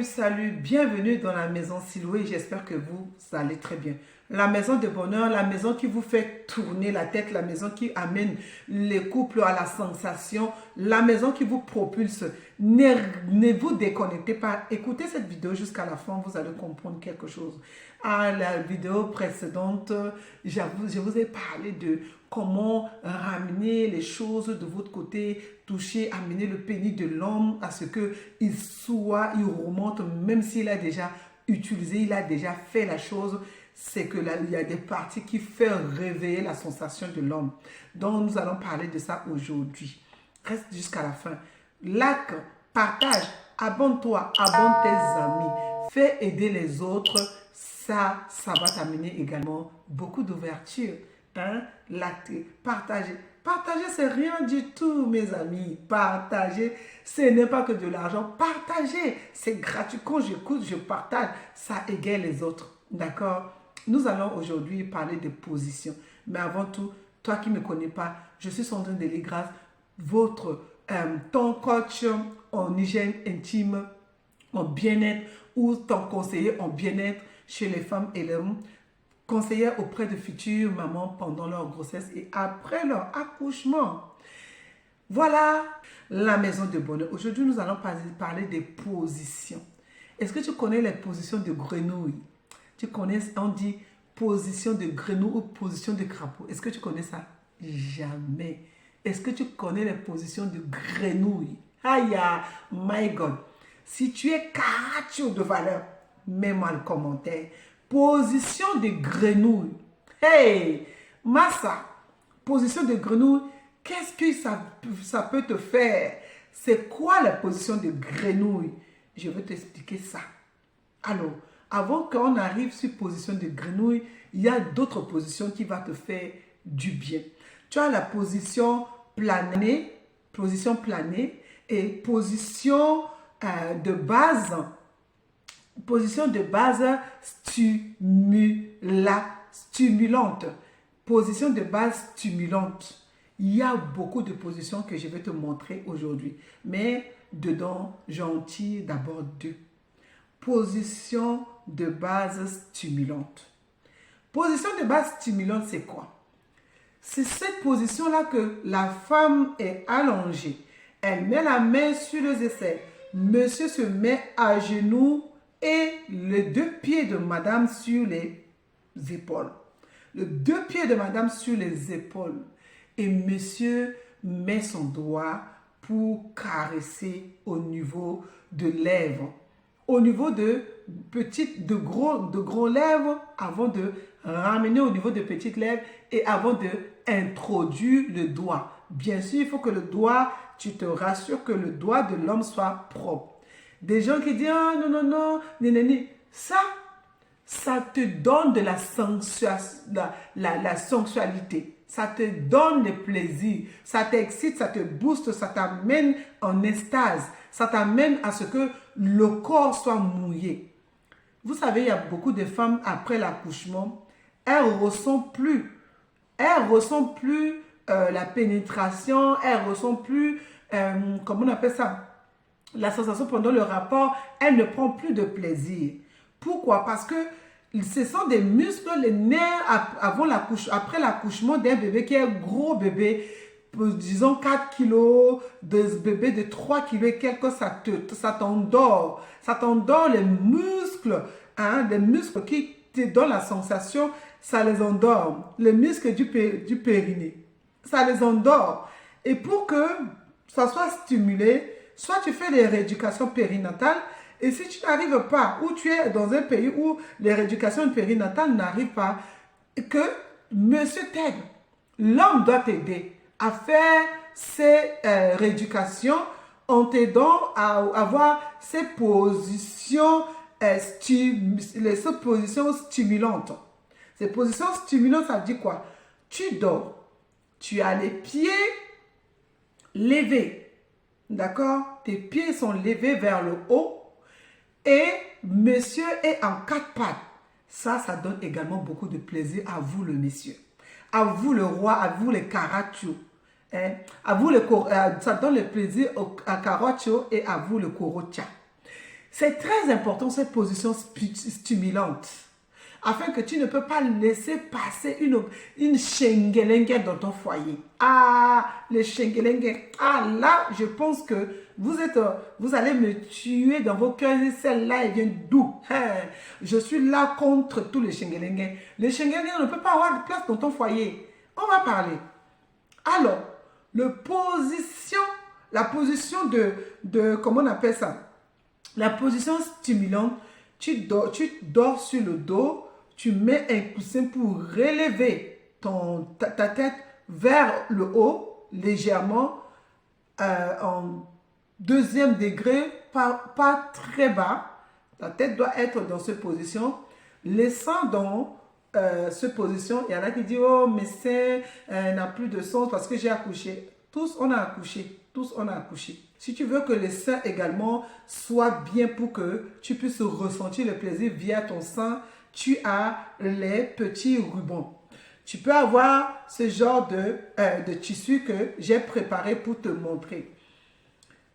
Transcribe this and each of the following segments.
Salut, bienvenue dans la maison Siloué, j'espère que vous allez très bien. La maison de bonheur, la maison qui vous fait tourner la tête, la maison qui amène les couples à la sensation, la maison qui vous propulse. Ne vous déconnectez pas, écoutez cette vidéo jusqu'à la fin, vous allez comprendre quelque chose. À la vidéo précédente, je vous ai parlé de comment ramener les choses de votre côté, toucher, amener le pénis de l'homme à ce qu'il remonte, même s'il a déjà utilisé, il a déjà fait la chose. C'est que là, il y a des parties qui font réveiller la sensation de l'homme. Donc, nous allons parler de ça aujourd'hui. Reste jusqu'à la fin. Like, partage, abonne-toi, abonne tes amis. Fais aider les autres. Ça va t'amener également beaucoup d'ouverture. Like, partager. Partager, c'est rien du tout, mes amis. Partager, ce n'est pas que de l'argent. Partager, c'est gratuit. Quand j'écoute, je partage. Ça égaye les autres. D'accord? Nous allons aujourd'hui parler de position. Mais avant tout, toi qui ne me connais pas, je suis Sandrine Deligras, ton coach en hygiène intime, en bien-être ou ton conseiller en bien-être chez les femmes et les hommes, conseiller auprès de futures mamans pendant leur grossesse et après leur accouchement. Voilà la maison de bonheur. Aujourd'hui, nous allons parler des positions. Est-ce que tu connais les positions de grenouille? Tu connais, on dit position de grenouille ou position de crapaud. Est-ce que tu connais ça? Jamais. Est-ce que tu connais les positions de grenouille? Aïe, my God. Si tu es caractère de valeur, mets-moi le commentaire. Position de grenouille. Hey, Massa, position de grenouille, qu'est-ce que ça peut te faire? C'est quoi la position de grenouille? Je vais t'expliquer ça. Alors, avant qu'on arrive sur position de grenouille, il y a d'autres positions qui vont te faire du bien. Tu as la position planée et position de base. Position de base stimulante. Position de base stimulante. Il y a beaucoup de positions que je vais te montrer aujourd'hui. Mais dedans, j'en tire d'abord deux. Position de base stimulante. Position de base stimulante, c'est quoi? C'est cette position-là que la femme est allongée. Elle met la main sur les aisselles. Monsieur se met à genoux et les deux pieds de madame sur les épaules. Les deux pieds de madame sur les épaules. Et monsieur met son doigt pour caresser au niveau de lèvres. Au niveau de gros lèvres avant de ramener au niveau de petites lèvres et avant de introduire le doigt. Bien sûr, il faut que le doigt, tu te rassures que le doigt de l'homme soit propre. Des gens qui disent « Ah, non, ça te donne de la sensualité. Ça te donne le plaisir. Ça t'excite, ça te booste, ça t'amène en extase. Ça t'amène à ce que le corps soit mouillé. Vous savez, il y a beaucoup de femmes après l'accouchement, elles ne ressentent plus. Elles ne ressentent plus la pénétration, elles ne ressentent plus, comment on appelle ça? La sensation pendant le rapport, elles ne prennent plus de plaisir. Pourquoi? Parce que ce sont des muscles, les nerfs après l'accouchement d'un bébé qui est un gros bébé, disons 4 kilos, de bébé de 3 kilos et quelques, ça t'endort. Ça t'endort les muscles, les muscles qui te donnent la sensation, ça les endort. Les muscles du périnée, ça les endort. Et pour que ça soit stimulé, soit tu fais des rééducations périnatales, et si tu n'arrives pas, ou tu es dans un pays où les rééducations périnatales n'arrivent pas, que monsieur t'aide, l'homme doit t'aider à faire ces rééducations en t'aidant à avoir ces positions, stimulantes. Ces positions stimulantes, ça dit quoi? Tu dors, tu as les pieds levés, d'accord? Tes pieds sont levés vers le haut et monsieur est en 4 pattes. Ça donne également beaucoup de plaisir à vous le monsieur. À vous le roi, à vous les caractères. À vous ça donne le plaisir à Caraccio et à vous le Corocha. C'est très important cette position stimulante, afin que tu ne peux pas laisser passer une chengelengue dans ton foyer. Ah, les chengelengue. Ah, là, je pense que vous allez me tuer dans vos cœurs. Celle-là, elle vient d'où? Je suis là contre tous les chengelengue. Les chengelengue ne peuvent pas avoir de place dans ton foyer. On va parler. Alors, la position comment on appelle ça? La position stimulante, tu dors sur le dos, tu mets un coussin pour relever ta tête vers le haut, légèrement, en deuxième degré, pas très bas. Ta tête doit être dans cette position. Laissant dans cette position, il y en a qui disent, oh, mes seins n'a plus de sens parce que j'ai accouché. Tous, on a accouché. Tous, on a accouché. Si tu veux que les seins également soient bien pour que tu puisses ressentir le plaisir via ton sein, tu as les petits rubans. Tu peux avoir ce genre de tissu que j'ai préparé pour te montrer.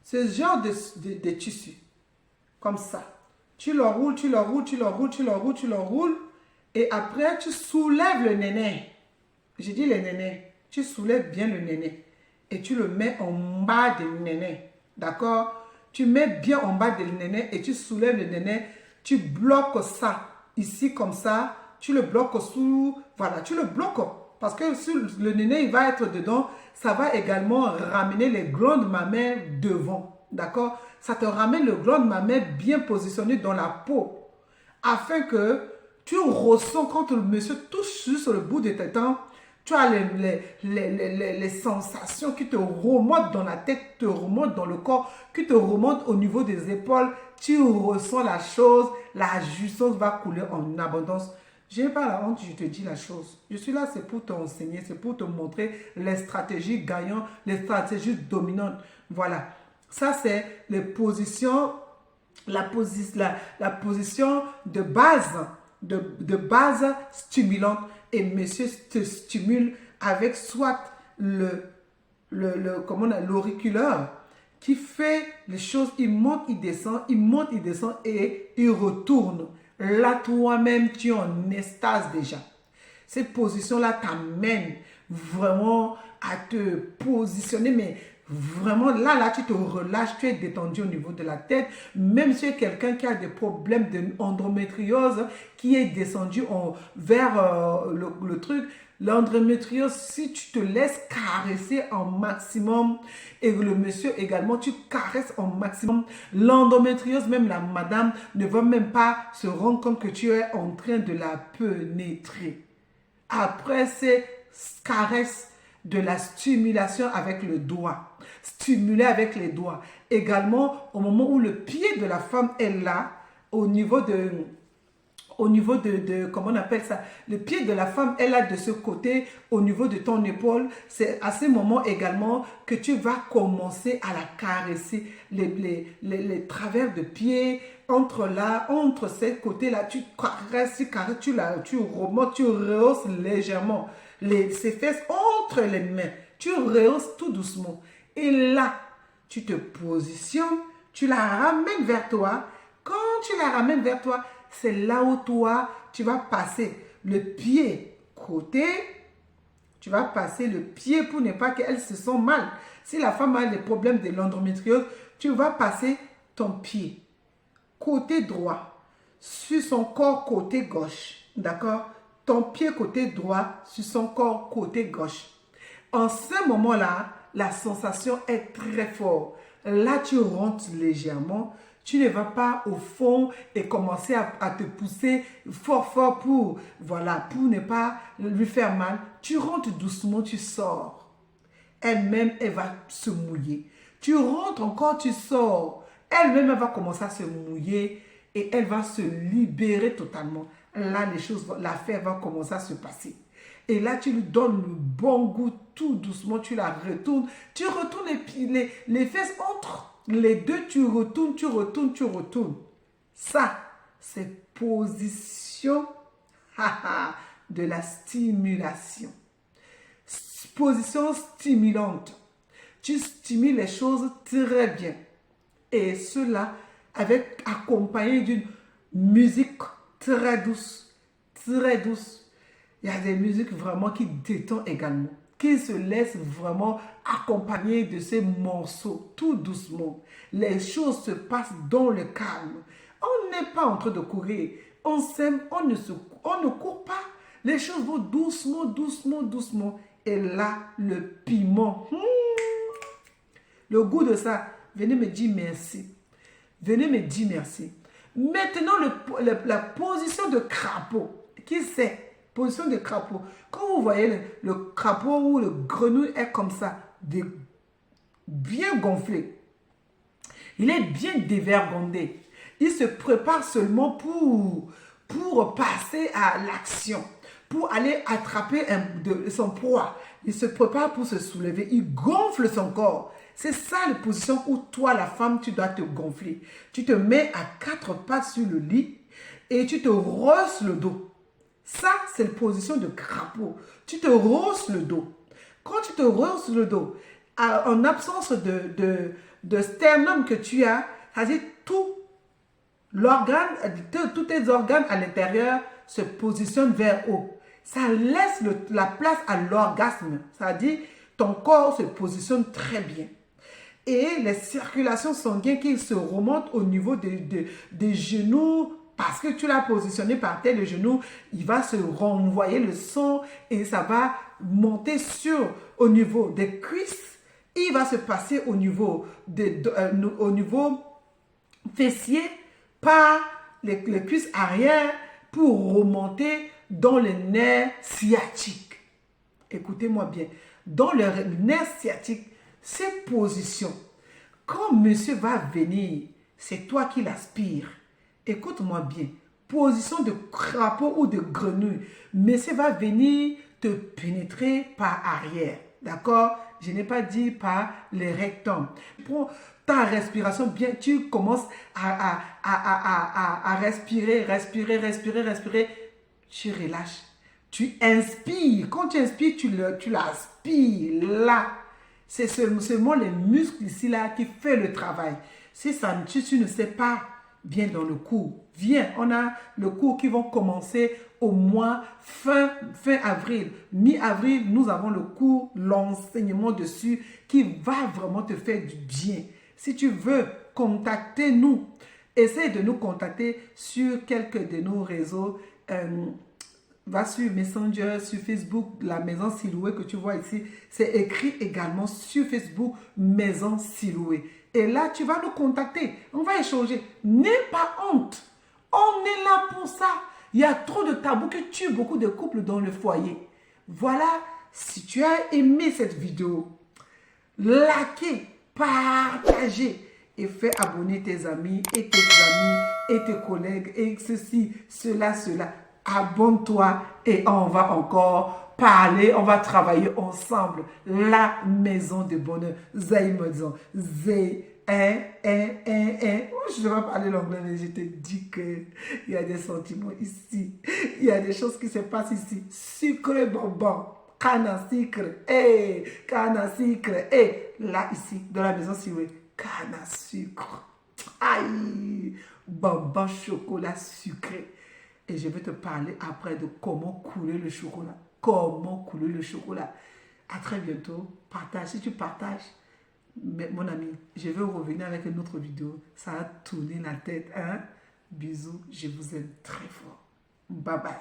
Ce genre de tissu, comme ça. Tu l'enroules, tu l'enroules, tu l'enroules, tu l'enroules, tu l'enroules. Et après, tu soulèves le néné. J'ai dit le néné. Tu soulèves bien le néné. Et tu le mets en bas du néné. D'accord? Tu mets bien en bas du néné et tu soulèves le néné. Tu bloques ça. Ici, comme ça. Tu le bloques sous... Voilà, tu le bloques. Parce que si le néné, il va être dedans, ça va également ramener les glandes mammaires devant. D'accord? Ça te ramène le glande mammaire bien positionné dans la peau. Afin que tu ressens quand le monsieur touche sur le bout de tes dents, tu as les sensations qui te remontent dans la tête, te remontent dans le corps, qui te remontent au niveau des épaules. Tu ressens la chose, la jouissance va couler en abondance. Je n'ai pas la honte, je te dis la chose. Je suis là, c'est pour t'enseigner, c'est pour te montrer les stratégies gagnantes, les stratégies dominantes. Voilà. Ça, c'est les positions, la position de base stimulante. Et monsieur te stimule avec soit l'auriculaire qui fait les choses, il monte, il descend et il retourne. Là, toi-même, tu es en extase déjà. Cette position-là t'amène vraiment à te positionner, mais vraiment, là, tu te relâches, tu es détendu au niveau de la tête. Même si tu es quelqu'un qui a des problèmes d'endométriose, qui est descendu vers le truc, l'endométriose, si tu te laisses caresser en maximum, et le monsieur également, tu caresses en maximum, l'endométriose, même la madame, ne va même pas se rendre compte que tu es en train de la pénétrer. Après ces caresses, de la stimulation avec le doigt. Stimuler avec les doigts. Également, au moment où le pied de la femme est là, au niveau de comment on appelle ça, le pied de la femme est là de ce côté, au niveau de ton épaule, c'est à ce moment également que tu vas commencer à la caresser, les travers de pied, entre ces côtés-là, tu caresses, tu remontes, tu rehausses légèrement ses fesses entre les mains, tu rehausses tout doucement, et là, tu te positionnes, tu la ramènes vers toi. Quand tu la ramènes vers toi, c'est là où toi, tu vas passer le pied côté. Tu vas passer le pied pour ne pas qu'elle se sente mal. Si la femme a des problèmes de l'endométriose, tu vas passer ton pied côté droit sur son corps côté gauche. D'accord? Ton pied côté droit sur son corps côté gauche. En ce moment-là, la sensation est très forte. Là, tu rentres légèrement. Tu ne vas pas au fond et commencer à te pousser fort pour ne pas lui faire mal. Tu rentres doucement, tu sors. Elle-même, elle va se mouiller. Tu rentres encore, tu sors. Elle-même, elle va commencer à se mouiller et elle va se libérer totalement. Là, l'affaire va commencer à se passer. Et là, tu lui donnes le bon goût tout doucement. Tu la retournes. Tu retournes les fesses entre les deux, tu retournes. Ça, c'est position de la stimulation. Position stimulante. Tu stimules les choses très bien. Et cela, avec accompagné d'une musique très douce, très douce. Il y a des musiques vraiment qui détendent également, qui se laissent vraiment accompagner de ces morceaux tout doucement. Les choses se passent dans le calme. On n'est pas en train de courir. On s'aime, on ne court pas. Les choses vont doucement, doucement, doucement. Et là, le piment. Le goût de ça. Venez me dire merci. Venez me dire merci. Maintenant, la position de crapaud. Qui c'est? Position de crapaud. Quand vous voyez le crapaud ou le grenouille est comme ça, bien gonflé. Il est bien dévergondé. Il se prépare seulement pour passer à l'action, pour aller attraper son proie. Il se prépare pour se soulever. Il gonfle son corps. C'est ça la position où toi, la femme, tu dois te gonfler. Tu te mets à 4 pattes sur le lit et tu te rosses le dos. Ça, c'est la position de crapaud. Tu te rosses le dos. Quand tu te rosses le dos, en absence de sternum que tu as, c'est-à-dire tous tes organes à l'intérieur se positionnent vers haut. Ça laisse la place à l'orgasme. C'est-à-dire ton corps se positionne très bien. Et les circulations sanguines qui se remontent au niveau des genoux, parce que tu l'as positionné par terre, le genou, il va se renvoyer le sang et ça va monter au niveau des cuisses. Il va se passer au niveau fessier par les cuisses arrière pour remonter dans le nerf sciatique. Écoutez-moi bien. Dans le nerf sciatique, ces positions, quand monsieur va venir, c'est toi qui l'aspires. Écoute-moi bien. Position de crapaud ou de grenouille. Monsieur va venir te pénétrer par arrière. D'accord? Je n'ai pas dit par les rectums. Pour ta respiration, bien, tu commences à respirer. Tu relâches. Tu inspires. Quand tu inspires, tu l'aspires. Là, c'est seulement les muscles ici là qui font le travail. Si tu ne sais pas, viens dans le cours. Viens, on a le cours qui vont commencer au mois fin avril. Mi-avril, nous avons le cours, l'enseignement dessus qui va vraiment te faire du bien. Si tu veux contacter nous, essaye de nous contacter sur quelques de nos réseaux. Va sur Messenger, sur Facebook, la Maison Siloué que tu vois ici. C'est écrit également sur Facebook, Maison Siloué. Et là, tu vas nous contacter. On va échanger. N'aie pas honte. On est là pour ça. Il y a trop de tabous qui tuent beaucoup de couples dans le foyer. Voilà, si tu as aimé cette vidéo, likez, partagez et fais abonner tes amis et tes collègues et ceci, cela. Abonne-toi et on va encore parler, on va travailler ensemble. La maison de bonheur. Zaïmodon. Je ne vais pas parler l'anglais, mais je te dis qu'il y a des sentiments ici. Il y a des choses qui se passent ici. Sucre bonbon. Canne à sucre. Canne à sucre. Là, ici, dans la maison, si oui. Canne à sucre. Aïe. Bonbon chocolat sucré. Et je vais te parler après de comment couler le chocolat. Comment couler le chocolat. À très bientôt. Partage. Si tu partages, mon ami, je vais revenir avec une autre vidéo. Ça a tourné la tête. Hein? Bisous. Je vous aime très fort. Bye bye.